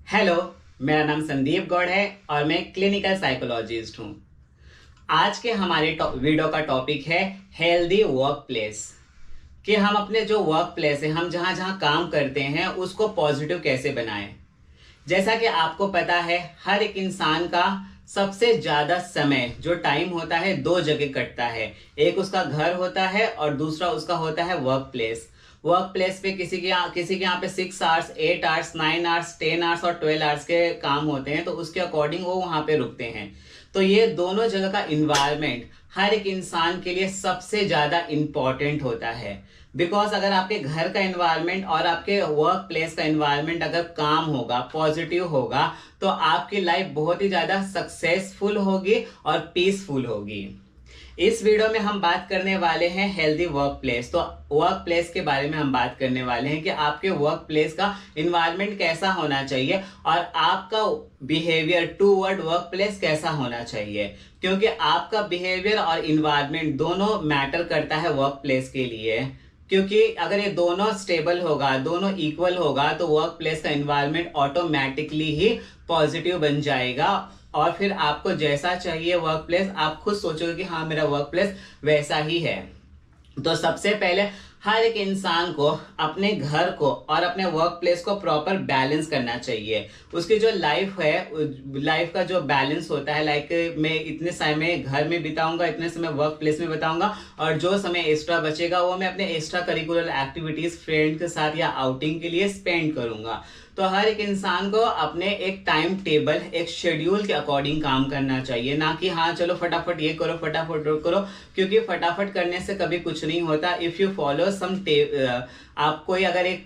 Hello. मेरा नाम संदीप गौड़ है और मैं क्लिनिकल साइकोलॉजिस्ट हूँ। आज के हमारे वीडियो का टॉपिक है हेल्दी वर्क प्लेस। कि हम अपने जो वर्क प्लेस है, हम जहाँ जहाँ काम करते हैं उसको पॉजिटिव कैसे बनाएं। जैसा कि आपको पता है, हर एक इंसान का सबसे ज्यादा समय जो टाइम होता है दो जगह कटता है। एक उसका घर होता है और दूसरा उसका होता है वर्क प्लेस। वर्क प्लेस पे किसी के यहाँ पे 6 आवर्स, 8 आवर्स, 9 आवर्स, 10 आवर्स और 12 आवर्स के काम होते हैं, तो उसके अकॉर्डिंग वो वहां पे रुकते हैं। तो ये दोनों जगह का इन्वायरमेंट हर एक इंसान के लिए सबसे ज्यादा इंपॉर्टेंट होता है। बिकॉज अगर आपके घर का इन्वायरमेंट और आपके वर्क प्लेस का इन्वायरमेंट अगर काम होगा, पॉजिटिव होगा, तो आपकी लाइफ बहुत ही ज्यादा सक्सेसफुल होगी और पीसफुल होगी। इस वीडियो में हम बात करने वाले हैं हेल्दी वर्क प्लेस। तो वर्क प्लेस के बारे में हम बात करने वाले हैं कि आपके वर्क प्लेस का इन्वायरमेंट कैसा होना चाहिए और आपका बिहेवियर टूवर्ड वर्क प्लेस कैसा होना चाहिए, क्योंकि आपका बिहेवियर और इन्वायरमेंट दोनों मैटर करता है वर्क प्लेस के लिए। क्योंकि अगर ये दोनों स्टेबल होगा, दोनों इक्वल होगा, तो वर्क प्लेस का इन्वायरमेंट ऑटोमेटिकली ही पॉजिटिव बन जाएगा और फिर आपको जैसा चाहिए वर्क प्लेस, आप खुद सोचोगे कि हाँ मेरा वर्क प्लेस वैसा ही है। तो सबसे पहले हर एक इंसान को अपने घर को और अपने वर्क प्लेस को प्रॉपर बैलेंस करना चाहिए। उसकी जो लाइफ है, लाइफ का जो बैलेंस होता है, लाइक मैं इतने समय घर में बिताऊंगा, इतने समय वर्क प्लेस में बिताऊंगा और जो समय एक्स्ट्रा बचेगा वो मैं अपने एक्स्ट्रा करिकुलर एक्टिविटीज, फ्रेंड के साथ या आउटिंग के लिए स्पेंड करूंगा। तो हर एक इंसान को अपने एक टाइम टेबल, एक शेड्यूल के अकॉर्डिंग काम करना चाहिए, ना कि हाँ चलो फटाफट ये करो, फटाफट वो करो, क्योंकि फटाफट करने से कभी कुछ नहीं होता। इफ यू फॉलो सम आप कोई अगर एक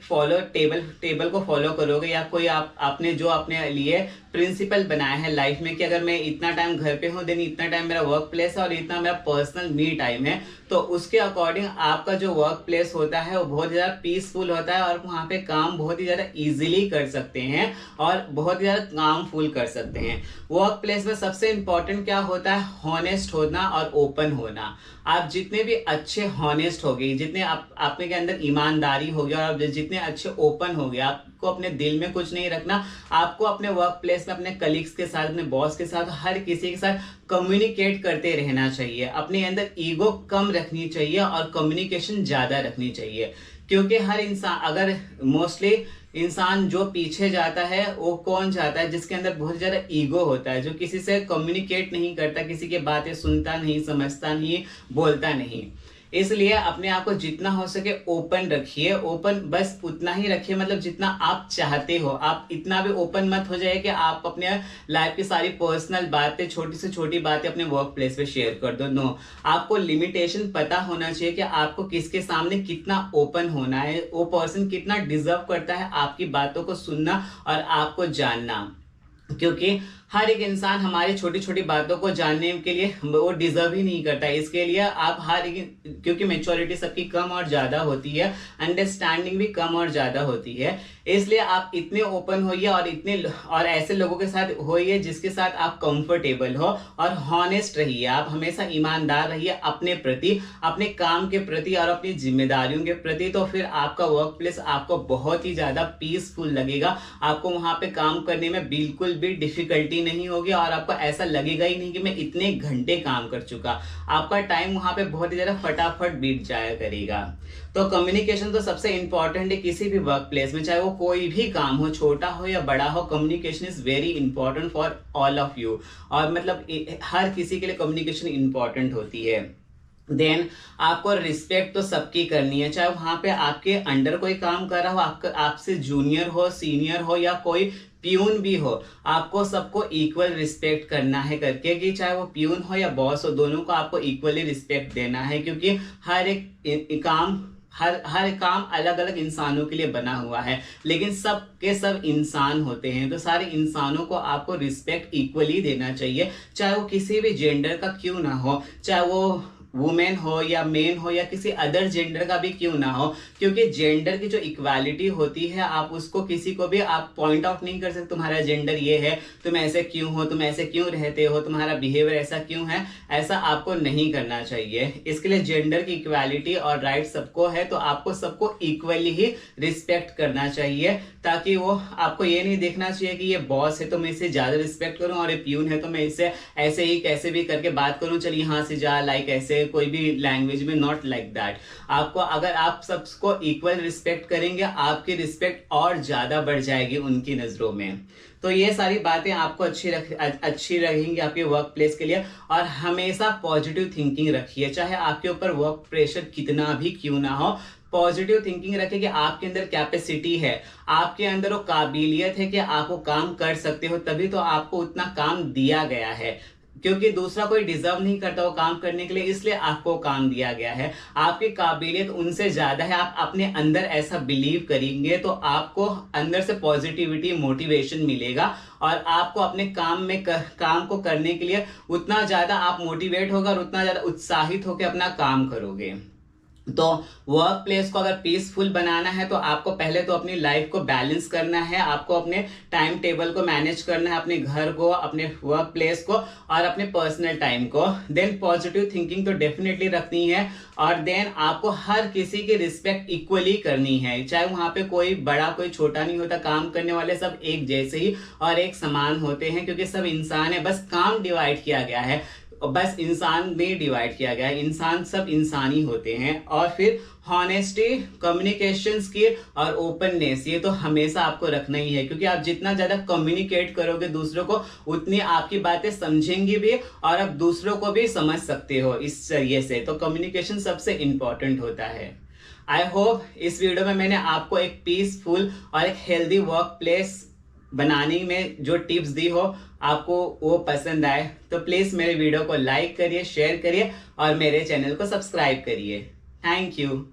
टेबल को फॉलो करोगे या कोई आपने जो अपने लिए प्रिंसिपल बनाया है लाइफ में कि अगर मैं इतना टाइम घर पे हूँ, देन इतना टाइम मेरा वर्क प्लेस है और इतना मेरा पर्सनल मी टाइम है, तो उसके अकॉर्डिंग आपका जो वर्क प्लेस होता है वो बहुत ही ज्यादा पीसफुल होता है और वहां पे काम बहुत ही ज्यादा इजीली कर सकते हैं और बहुत ही ज्यादा कामफुल कर सकते हैं। वर्क प्लेस में सबसे इंपॉर्टेंट क्या होता है? हॉनेस्ट होना और ओपन होना। आप जितने भी अच्छे हॉनेस्ट हो गए, जितने आपके के अंदर ईमानदारी हो गया और जितने अच्छे ओपन हो गए, आपको अपने दिल में कुछ नहीं रखना। आपको अपने वर्क प्लेस में अपने कलीग्स के साथ, अपने बॉस के साथ, हर किसी के साथ कम्युनिकेट करते रहना चाहिए। अपने अंदर ईगो कम रखनी चाहिए और कम्युनिकेशन ज्यादा रखनी चाहिए। क्योंकि हर इंसान, अगर मोस्टली इंसान जो पीछे जाता है वो कौन जाता है? जिसके अंदर बहुत ज्यादा ईगो होता है, जो किसी से कम्युनिकेट नहीं करता, किसी की बातें सुनता नहीं, समझता नहीं, बोलता नहीं। इसलिए अपने आप को जितना हो सके ओपन रखिए। ओपन बस उतना ही रखिए, मतलब जितना आप चाहते हो। आप इतना भी ओपन मत हो जाए कि आप अपने लाइफ की सारी पर्सनल बातें, छोटी से छोटी बातें अपने वर्क प्लेस पे शेयर कर दो। नो, आपको लिमिटेशन पता होना चाहिए कि आपको किसके सामने कितना ओपन होना है, वो पर्सन कितना डिजर्व करता है आपकी बातों को सुनना और आपको जानना। क्योंकि हर एक इंसान हमारी छोटी छोटी बातों को जानने के लिए वो डिजर्व ही नहीं करता। इसके लिए आप हर एक, क्योंकि मेच्योरिटी सबकी कम और ज्यादा होती है, अंडरस्टैंडिंग भी कम और ज्यादा होती है, इसलिए आप इतने ओपन होइए और ऐसे लोगों के साथ होइए जिसके साथ आप कंफर्टेबल हो और हॉनेस्ट रहिए। आप हमेशा ईमानदार रहिए अपने प्रति, अपने काम के प्रति और अपनी जिम्मेदारियों के प्रति। तो फिर आपका वर्क प्लेस आपको बहुत ही ज्यादा पीसफुल लगेगा। आपको वहां पे काम करने में बिल्कुल भी डिफिकल्टी नहीं होगी और आपको ऐसा लगेगा ही नहीं कि मैं इतने घंटे काम कर चुका। आपका टाइम वहां पे बहुत ही ज्यादा फटाफट बीत जाया करेगा। तो कम्युनिकेशन तो सबसे इंपॉर्टेंट है किसी भी वर्क प्लेस में, चाहे वो कोई भी काम हो, छोटा हो या बड़ा हो। Communication is very important for all of you. और मतलब हर किसी के लिए कम्युनिकेशन इंपॉर्टेंट होती है। देन आपको रिस्पेक्ट तो सबकी करनी है, चाहे वहां पे आपके अंडर कोई काम कर रहा हो, आपसे जूनियर हो, सीनियर हो या कोई प्यून भी हो, आपको सबको इक्वल रिस्पेक्ट करना है करके, कि चाहे वो प्यून हो या बॉस हो, दोनों को आपको इक्वली रिस्पेक्ट देना है। क्योंकि हर एक काम, हर काम अलग अलग इंसानों के लिए बना हुआ है, लेकिन सब के सब इंसान होते हैं। तो सारे इंसानों को आपको रिस्पेक्ट इक्वली देना चाहिए, चाहे वो किसी भी जेंडर का क्यों ना हो, चाहे वो वुमेन हो या मेन हो या किसी अदर जेंडर का भी क्यों ना हो, क्योंकि जेंडर की जो इक्वालिटी होती है आप उसको किसी को भी आप पॉइंट आउट नहीं कर सकते तुम्हारा जेंडर ये है, तुम ऐसे क्यों हो, तुम ऐसे क्यों रहते हो, तुम्हारा बिहेवियर ऐसा क्यों है, ऐसा आपको नहीं करना चाहिए। इसके लिए जेंडर की इक्वालिटी और राइट सबको है, तो आपको सबको इक्वली ही रिस्पेक्ट करना चाहिए, ताकि वो आपको ये नहीं देखना चाहिए कि ये बॉस है तो मैं इसे ज्यादा रिस्पेक्ट करूं और ये प्यून है तो मैं इससे ऐसे ही कैसे भी करके बात करूं, चल यहाँ से जा, लाइक ऐसे कोई भी लैंग्वेज में, नॉट लाइक दैट। आपको अगर आप सबको इक्वल रिस्पेक्ट करेंगे आपकी रिस्पेक्ट और ज्यादा बढ़ जाएगी उनकी नजरों में। तो ये सारी बातें आपको अच्छी रहेंगी आपके वर्क प्लेस के लिए। और हमेशा पॉजिटिव थिंकिंग रखिए, चाहे आपके ऊपर वर्क प्रेशर कितना भी क्यों ना हो, पॉजिटिव थिंकिंग रखें कि आपके अंदर कैपेसिटी है, आपके अंदर वो काबिलियत है कि आप वो काम कर सकते हो, तभी तो आपको उतना काम दिया गया है, क्योंकि दूसरा कोई डिजर्व नहीं करता वो काम करने के लिए, इसलिए आपको काम दिया गया है। आपकी काबिलियत उनसे ज्यादा है, आप अपने अंदर ऐसा बिलीव करेंगे तो आपको अंदर से पॉजिटिविटी मोटिवेशन मिलेगा और आपको अपने काम को करने के लिए उतना ज्यादा आप मोटिवेट होगा और उतना ज्यादा उत्साहित होकर अपना काम करोगे। तो वर्क प्लेस को अगर पीसफुल बनाना है तो आपको पहले तो अपनी लाइफ को बैलेंस करना है, आपको अपने टाइम टेबल को मैनेज करना है, अपने घर को, अपने वर्क प्लेस को और अपने पर्सनल टाइम को। देन पॉजिटिव थिंकिंग तो डेफिनेटली रखनी है और देन आपको हर किसी की रिस्पेक्ट इक्वली करनी है, चाहे वहां पे कोई बड़ा कोई छोटा नहीं होता, काम करने वाले सब एक जैसे ही और एक समान होते हैं, क्योंकि सब इंसान है, बस काम डिवाइड किया गया है, बस इंसान में डिवाइड किया गया है, इंसान सब इंसानी होते हैं। और फिर हॉनेस्टी, कम्युनिकेशन स्किल और ओपननेस, ये तो हमेशा आपको रखना ही है, क्योंकि आप जितना ज्यादा कम्युनिकेट करोगे दूसरों को उतनी आपकी बातें समझेंगी भी और आप दूसरों को भी समझ सकते हो इस जरिए से। तो कम्युनिकेशन सबसे इंपॉर्टेंट होता है। आई होप इस वीडियो में मैंने आपको एक पीसफुल और एक हेल्दी वर्क प्लेस बनाने में जो टिप्स दी हो आपको वो पसंद आए, तो प्लीज मेरे वीडियो को लाइक करिए, शेयर करिए और मेरे चैनल को सब्सक्राइब करिए। Thank you.